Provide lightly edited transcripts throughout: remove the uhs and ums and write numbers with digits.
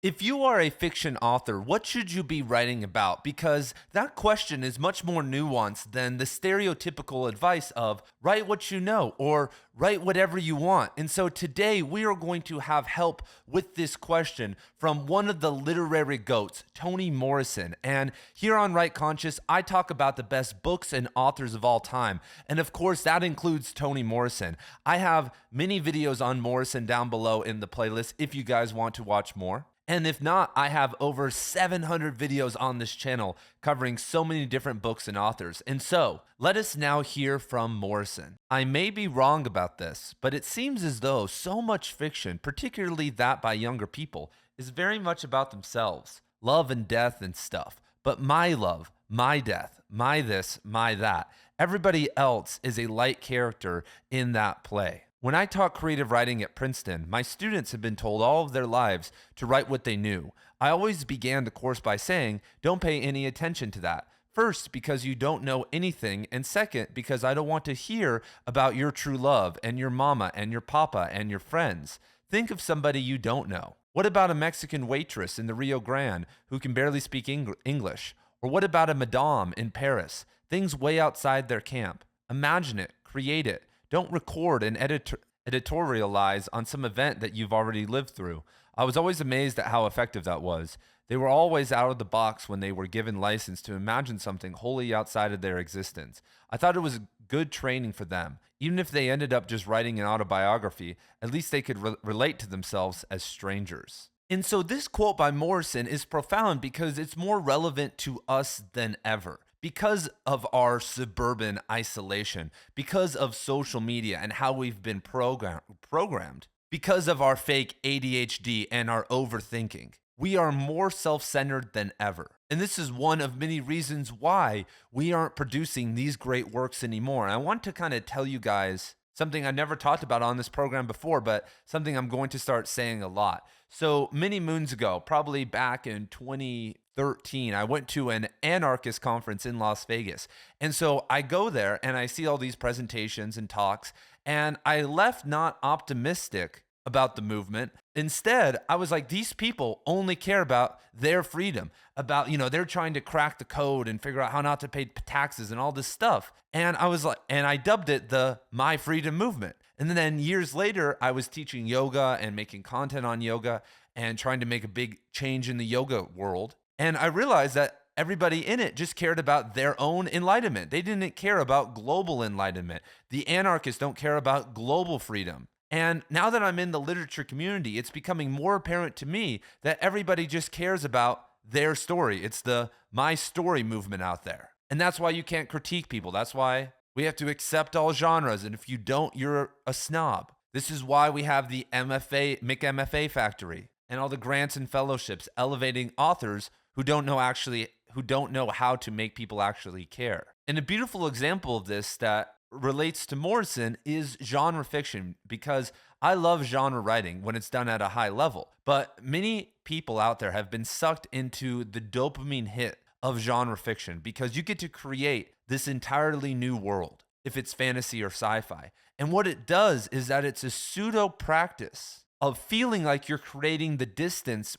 If you are a fiction author, what should you be writing about? Because that question is much more nuanced than the stereotypical advice of write what you know or write whatever you want. And so today we are going to have help with this question from one of the literary goats, Toni Morrison. And here on Right Conscious, I talk about the best books and authors of all time. And of course, that includes Toni Morrison. I have many videos on Morrison down below in the playlist if you guys want to watch more. And if not, I have over 700 videos on this channel covering so many different books and authors. And so, let us now hear from Morrison. I may be wrong about this, but it seems as though so much fiction, particularly that by younger people, is very much about themselves, love and death and stuff. But my love, my death, my this, my that, everybody else is a light character in that play. When I taught creative writing at Princeton, my students had been told all of their lives to write what they knew. I always began the course by saying, don't pay any attention to that. First, because you don't know anything, and second, because I don't want to hear about your true love and your mama and your papa and your friends. Think of somebody you don't know. What about a Mexican waitress in the Rio Grande who can barely speak English? Or what about a madame in Paris? Things way outside their camp. Imagine it, create it. Don't record and editorialize on some event that you've already lived through. I was always amazed at how effective that was. They were always out of the box when they were given license to imagine something wholly outside of their existence. I thought it was good training for them. Even if they ended up just writing an autobiography, at least they could relate to themselves as strangers. And so this quote by Morrison is profound because it's more relevant to us than ever. Because of our suburban isolation, because of social media and how we've been programmed, because of our fake ADHD and our overthinking, we are more self-centered than ever. And this is one of many reasons why we aren't producing these great works anymore. And I want to kind of tell you guys something I never talked about on this program before, but something I'm going to start saying a lot. So many moons ago, probably back in 2013, I went to an anarchist conference in Las Vegas. And so I go there and I see all these presentations and talks, and I left not optimistic about the movement. Instead, I was like, these people only care about their freedom, about, they're trying to crack the code and figure out how not to pay taxes and all this stuff. And I was like, and I dubbed it the My Freedom Movement. And then years later, I was teaching yoga and making content on yoga and trying to make a big change in the yoga world. And I realized that everybody in it just cared about their own enlightenment. They didn't care about global enlightenment. The anarchists don't care about global freedom. And now that I'm in the literature community, it's becoming more apparent to me that everybody just cares about their story. It's the my story movement out there. And that's why you can't critique people. That's why we have to accept all genres. And if you don't, you're a snob. This is why we have the MFA factory and all the grants and fellowships elevating authors who don't know how to make people actually care. And a beautiful example of this that relates to Morrison is genre fiction, because I love genre writing when it's done at a high level. But many people out there have been sucked into the dopamine hit of genre fiction because you get to create this entirely new world if it's fantasy or sci-fi. And what it does is that it's a pseudo practice of feeling like you're creating the distance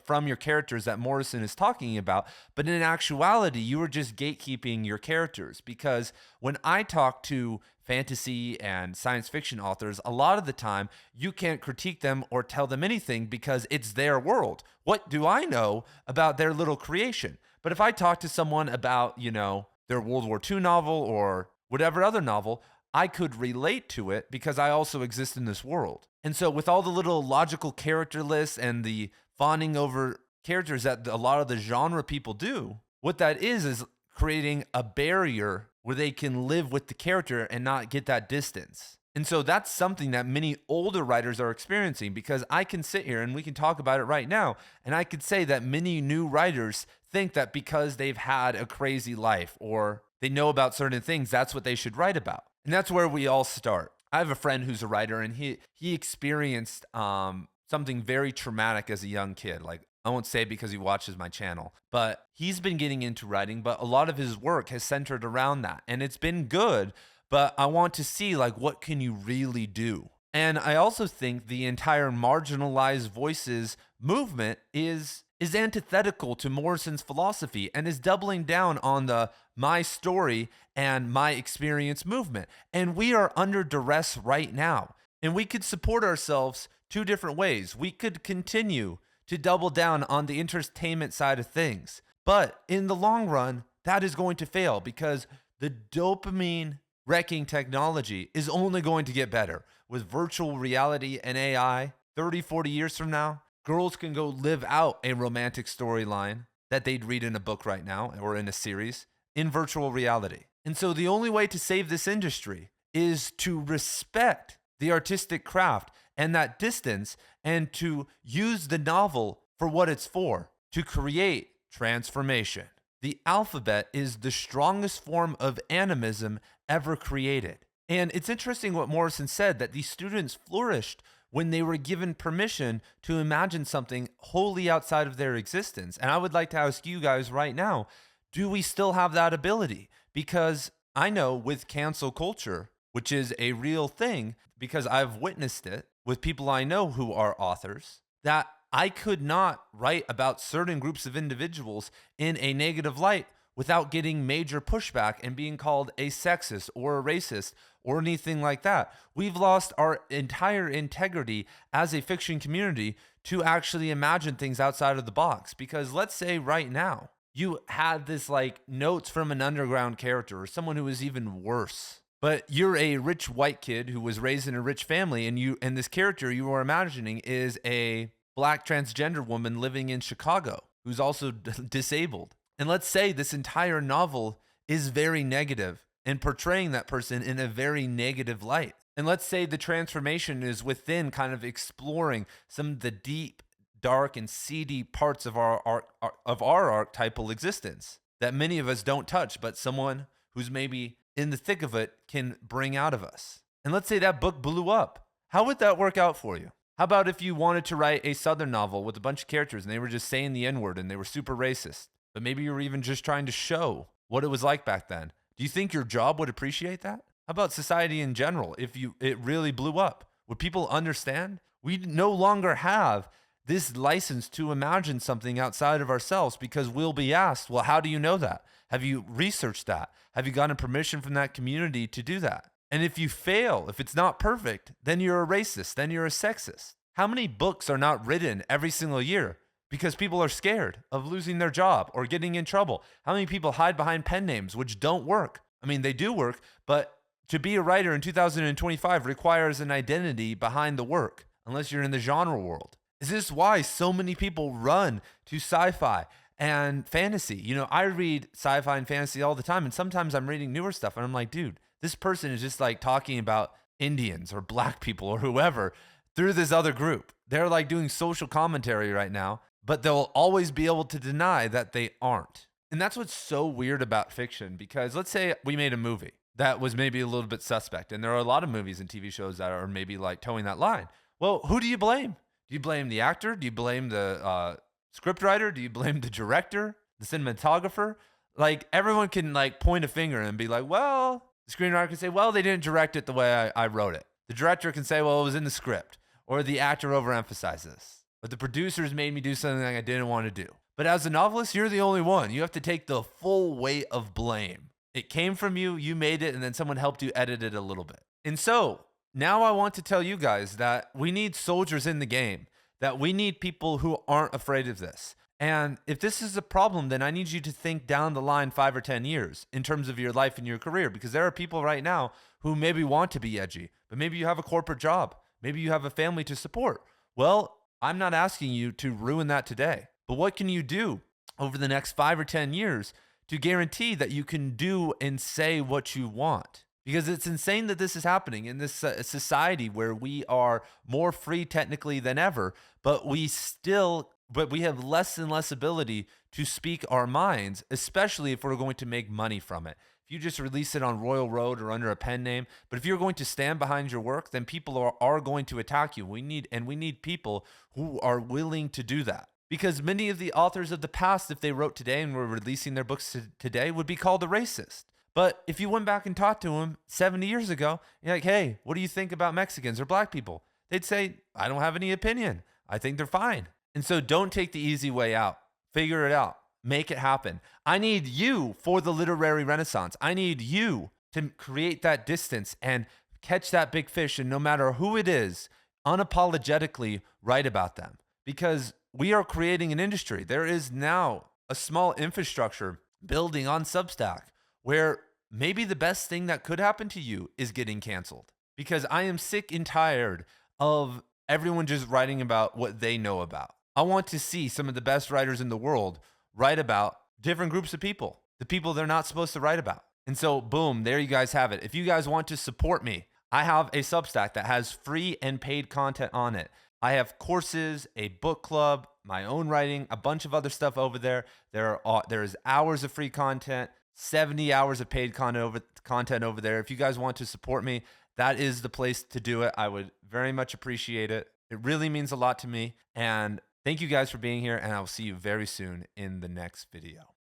from your characters that Morrison is talking about, but in actuality, you are just gatekeeping your characters. Because when I talk to fantasy and science fiction authors, a lot of the time, you can't critique them or tell them anything because it's their world. What do I know about their little creation? But if I talk to someone about, their World War II novel or whatever other novel, I could relate to it because I also exist in this world. And so with all the little logical character lists and the fawning over characters that a lot of the genre people do, what that is creating a barrier where they can live with the character and not get that distance. And so that's something that many older writers are experiencing, because I can sit here and we can talk about it right now. And I could say that many new writers think that because they've had a crazy life or they know about certain things, that's what they should write about. And that's where we all start. I have a friend who's a writer, and he experienced something very traumatic as a young kid. Like, I won't say because he watches my channel, but he's been getting into writing, but a lot of his work has centered around that. And it's been good, but I want to see, what can you really do? And I also think the entire marginalized voices movement is antithetical to Morrison's philosophy and is doubling down on the my story and my experience movement. And we are under duress right now. And we could support ourselves two different ways. We could continue to double down on the entertainment side of things. But in the long run, that is going to fail because the dopamine wrecking technology is only going to get better. With virtual reality and AI, 30, 40 years from now, girls can go live out a romantic storyline that they'd read in a book right now or in a series in virtual reality. And so the only way to save this industry is to respect the artistic craft and that distance and to use the novel for what it's for, to create transformation. The alphabet is the strongest form of animism ever created. And it's interesting what Morrison said, that these students flourished when they were given permission to imagine something wholly outside of their existence. And I would like to ask you guys right now, do we still have that ability? Because I know with cancel culture, which is a real thing, because I've witnessed it with people I know who are authors, that I could not write about certain groups of individuals in a negative light without getting major pushback and being called a sexist or a racist or anything like that. We've lost our entire integrity as a fiction community to actually imagine things outside of the box. Because let's say right now, you had this like notes from an underground character or someone who was even worse. But you're a rich white kid who was raised in a rich family, and this character you are imagining is a black transgender woman living in Chicago who's also disabled. And let's say this entire novel is very negative and portraying that person in a very negative light. And let's say the transformation is within kind of exploring some of the deep, dark, and seedy parts of our archetypal existence that many of us don't touch, but someone who's maybe in the thick of it can bring out of us. And let's say that book blew up. How would that work out for you? How about if you wanted to write a Southern novel with a bunch of characters and they were just saying the N-word and they were super racist, but maybe you were even just trying to show what it was like back then? Do you think your job would appreciate that? How about society in general? If it really blew up, would people understand? We no longer have this license to imagine something outside of ourselves because we'll be asked, well, how do you know that? Have you researched that? Have you gotten permission from that community to do that? And if you fail, if it's not perfect, then you're a racist, then you're a sexist. How many books are not written every single year because people are scared of losing their job or getting in trouble? How many people hide behind pen names which don't work? I mean, they do work, but to be a writer in 2025 requires an identity behind the work, unless you're in the genre world. Is this why so many people run to sci-fi and fantasy? You know, I read sci-fi and fantasy all the time, and sometimes I'm reading newer stuff, and I'm like, dude, this person is just like talking about Indians or black people or whoever through this other group. They're like doing social commentary right now, but they'll always be able to deny that they aren't. And that's what's so weird about fiction, because let's say we made a movie that was maybe a little bit suspect, and there are a lot of movies and TV shows that are maybe like towing that line. Well, who do you blame? Do you blame the actor? Do you blame the scriptwriter? Do you blame the director, the cinematographer? Like, everyone can like point a finger and be like, well, the screenwriter can say, well, they didn't direct it the way I wrote it. The director can say, well, it was in the script, or the actor overemphasized this. But the producers made me do something I didn't want to do. But as a novelist, you're the only one. You have to take the full weight of blame. It came from you, you made it, and then someone helped you edit it a little bit. And so now I want to tell you guys that we need soldiers in the game, that we need people who aren't afraid of this. And if this is a problem, then I need you to think down the line 5 or 10 years in terms of your life and your career, because there are people right now who maybe want to be edgy, but maybe you have a corporate job. Maybe you have a family to support. Well, I'm not asking you to ruin that today, but what can you do over the next 5 or 10 years to guarantee that you can do and say what you want? Because it's insane that this is happening in this society where we are more free technically than ever, but we have less and less ability to speak our minds, especially if we're going to make money from it. If you just release it on Royal Road or under a pen name, but if you're going to stand behind your work, then people are going to attack you. We need people who are willing to do that. Because many of the authors of the past, if they wrote today and were releasing their books today, would be called a racist. But if you went back and talked to them 70 years ago, you're like, hey, what do you think about Mexicans or black people? They'd say, I don't have any opinion. I think they're fine. And so don't take the easy way out. Figure it out. Make it happen. I need you for the literary renaissance. I need you to create that distance and catch that big fish. And no matter who it is, unapologetically write about them, because we are creating an industry. There is now a small infrastructure building on Substack where maybe the best thing that could happen to you is getting canceled, because I am sick and tired of everyone just writing about what they know about. I want to see some of the best writers in the world write about different groups of people, the people they're not supposed to write about. And so, boom, there you guys have it. If you guys want to support me, I have a Substack that has free and paid content on it. I have courses, a book club, my own writing, a bunch of other stuff over there. There is hours of free content, 70 hours of paid content over there. If you guys want to support me, that is the place to do it. I would very much appreciate it. It really means a lot to me. And thank you guys for being here, and I will see you very soon in the next video.